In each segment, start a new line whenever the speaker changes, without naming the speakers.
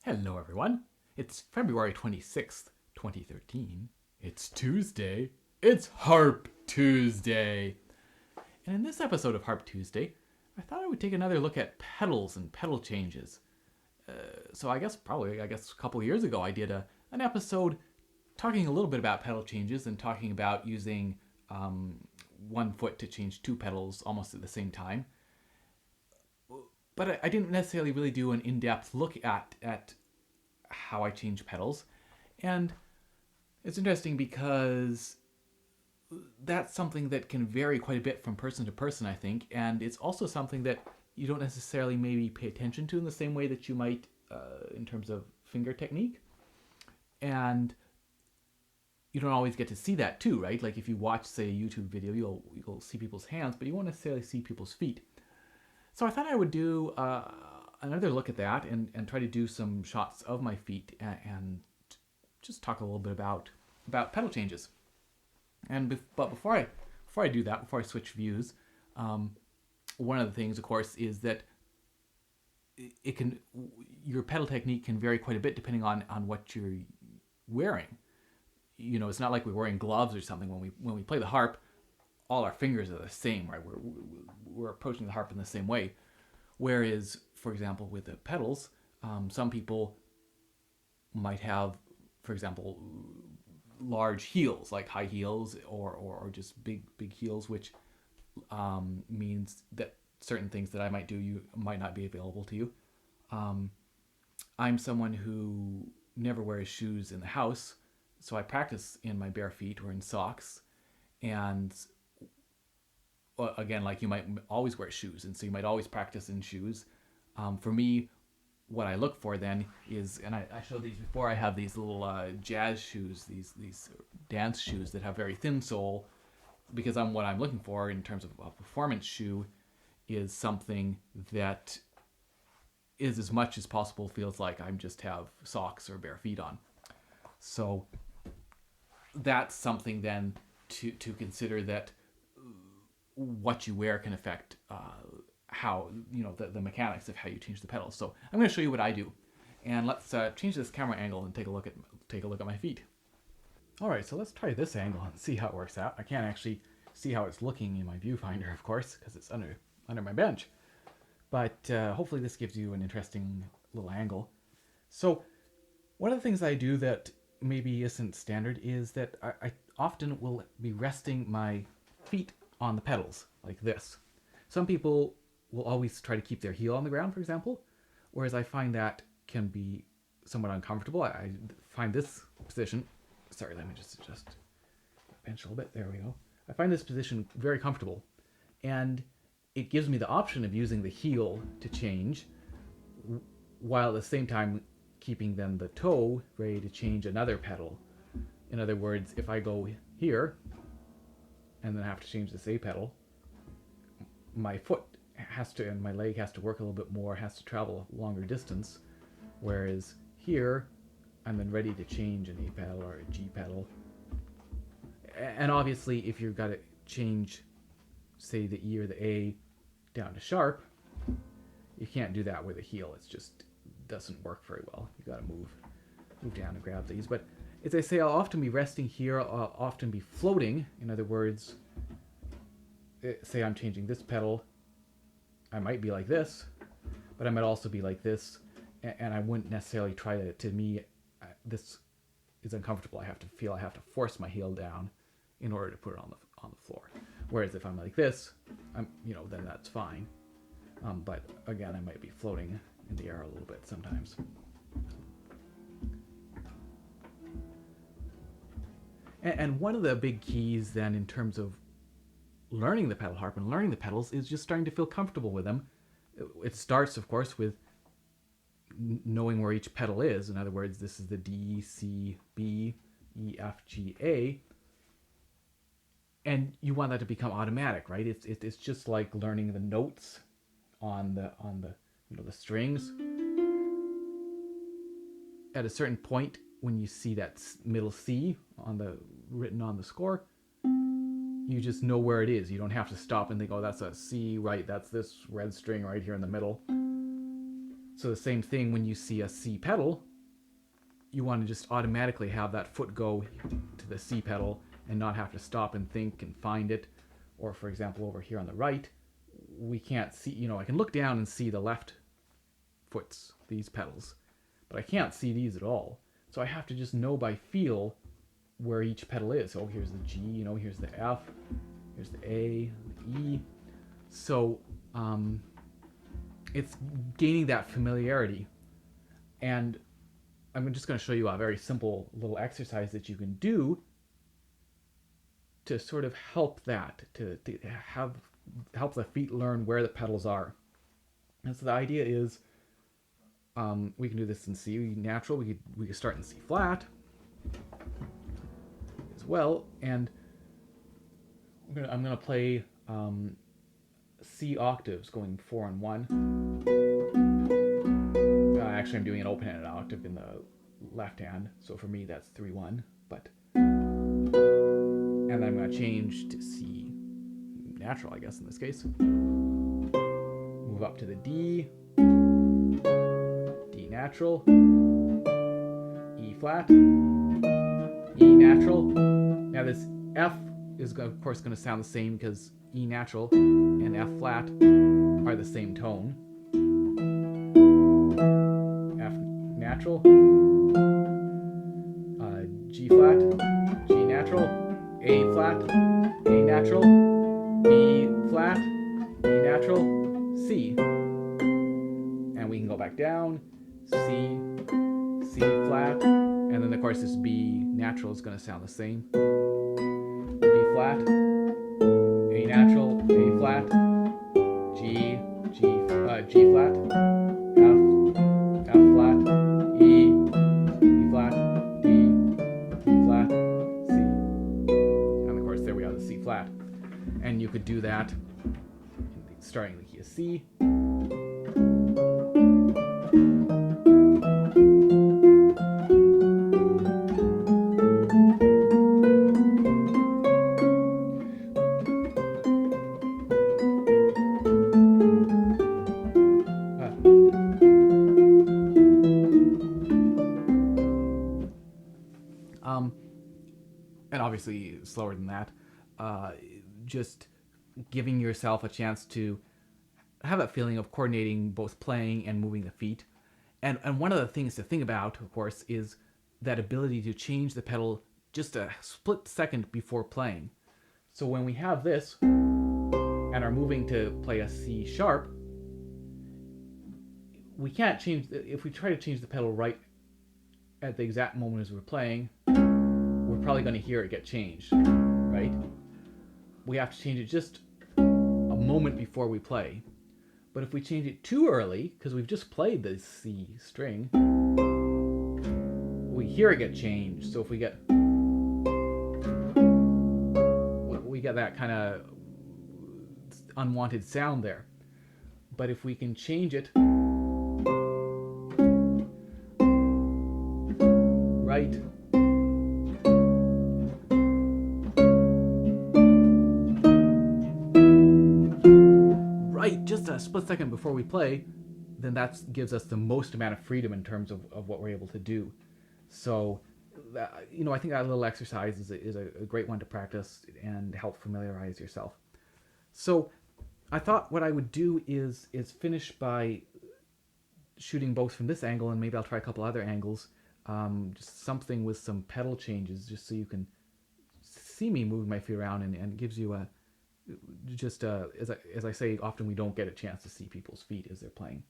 Hello, everyone. It's February 26th, 2013. It's Tuesday. It's Harp Tuesday. And in this episode of Harp Tuesday, I thought I would take another look at pedals and pedal changes. So I guess a couple years ago, I did an episode talking a little bit about pedal changes and talking about using one foot to change two pedals almost at the same time. But I didn't necessarily really do an in-depth look at how I change pedals. And it's interesting because that's something that can vary quite a bit from person to person, I think. And it's also something that you don't necessarily maybe pay attention to in the same way that you might in terms of finger technique. And you don't always get to see that too, right? Like if you watch, say, a YouTube video, you'll see people's hands, but you won't necessarily see people's feet. So I thought I would do another look at that and try to do some shots of my feet and just talk a little bit about pedal changes. But before I do that, before I switch views, one of the things, of course, is that your pedal technique can vary quite a bit depending on what you're wearing. You know, it's not like we're wearing gloves or something when we play the harp. All our fingers are the same, right? We're approaching the harp in the same way. Whereas, for example, with the pedals, some people might have, for example, large heels, like high heels or just big heels, which means that certain things that I might do you might not be available to you. I'm someone who never wears shoes in the house, so I practice in my bare feet or in socks. And again, like you might always wear shoes, and so you might always practice in shoes. For me, what I look for then is, and I showed these before, I have these little jazz shoes, these dance shoes that have very thin sole, because what I'm looking for in terms of a performance shoe is something that is as much as possible feels like I just have socks or bare feet on. So that's something then to consider, that what you wear can affect how, the mechanics of how you change the pedals. So I'm going to show you what I do, and let's change this camera angle and take a look at my feet. All right, so let's try this angle and see how it works out. I can't actually see how it's looking in my viewfinder, of course, because it's under my bench. But hopefully this gives you an interesting little angle. So one of the things I do that maybe isn't standard is that I often will be resting my feet on the pedals like this. Some people will always try to keep their heel on the ground, for example, whereas I find that can be somewhat uncomfortable. I find this position, sorry, let me just adjust the bench a little bit, there we go. I find this position very comfortable, and it gives me the option of using the heel to change, while at the same time keeping then the toe ready to change another pedal. In other words, if I go here and then I have to change this A pedal, my foot has to, and my leg has to work a little bit more, has to travel a longer distance, whereas here I'm then ready to change an A pedal or a G pedal. And obviously if you've got to change, say, the E or the A down to sharp, you can't do that with a heel. It just doesn't work very well. You got to move down to grab these. But as I say, I'll often be resting here. I'll often be floating. In other words, say I'm changing this pedal, I might be like this, but I might also be like this, and I wouldn't necessarily try to me, this is uncomfortable. I have to force my heel down in order to put it on the floor. Whereas if I'm like this, then that's fine. But again, I might be floating in the air a little bit sometimes. And one of the big keys then in terms of learning the pedal harp and learning the pedals is just starting to feel comfortable with them. It starts, of course, with knowing where each pedal is. In other words, this is the D, C, B, E, F, G, A. And you want that to become automatic, right? It's just like learning the notes on the strings. At a certain point, when you see that middle C written on the score, you just know where it is. You don't have to stop and think, oh, that's a C, right? That's this red string right here in the middle. So the same thing when you see a C pedal, you want to just automatically have that foot go to the C pedal and not have to stop and think and find it. Or for example, over here on the right, we can't see, I can look down and see the left foots, these pedals, but I can't see these at all. So I have to just know by feel where each pedal is. Oh, here's the G, here's the F, here's the A, the E. So it's gaining that familiarity. And I'm just going to show you a very simple little exercise that you can do to sort of help that, to help the feet learn where the pedals are. And so the idea is, we can do this in C natural. We could start in C flat as well, and I'm gonna play C octaves going 4 and 1. Actually, I'm doing an open-handed octave in the left hand, so for me that's 3-1. But and I'm gonna change to C natural, I guess in this case. Move up to the D. D natural, E flat, E natural. Now this F is of course going to sound the same because E natural and F flat are the same tone. F natural, G flat, G natural, A flat, A natural, B flat, B natural, C. And we can go back down, C, C flat, and then of course this B natural is going to sound the same. B flat, A natural, A flat, G flat, F flat, E flat, D flat, C. And of course there we have the C flat. And you could do that starting in the key of C. And obviously slower than that. Just giving yourself a chance to have that feeling of coordinating both playing and moving the feet. And one of the things to think about, of course, is that ability to change the pedal just a split second before playing. So when we have this and are moving to play a C sharp, we can't change, if we try to change the pedal right at the exact moment as we're playing, we're probably going to hear it get changed, right? We have to change it just a moment before we play. But if we change it too early, because we've just played the C string, we hear it get changed. So if we get that kind of unwanted sound there. But if we can change it right just a split second before we play, then that gives us the most amount of freedom in terms of what we're able to do. So, I think that little exercise is a great one to practice and help familiarize yourself. So, I thought what I would do is finish by shooting both from this angle, and maybe I'll try a couple other angles, just something with some pedal changes, just so you can see me moving my feet around, and it gives you as I say, often we don't get a chance to see people's feet as they're playing.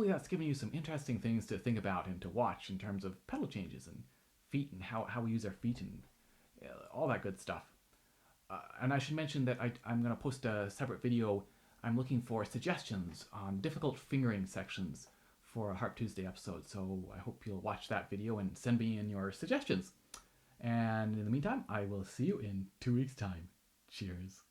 hopefully that's given you some interesting things to think about and to watch in terms of pedal changes and feet and how we use our feet and all that good stuff. And I should mention that I'm going to post a separate video. I'm looking for suggestions on difficult fingering sections for a Harp Tuesday episode, so I hope you'll watch that video and send me in your suggestions. And in the meantime, I will see you in 2 weeks' time. Cheers.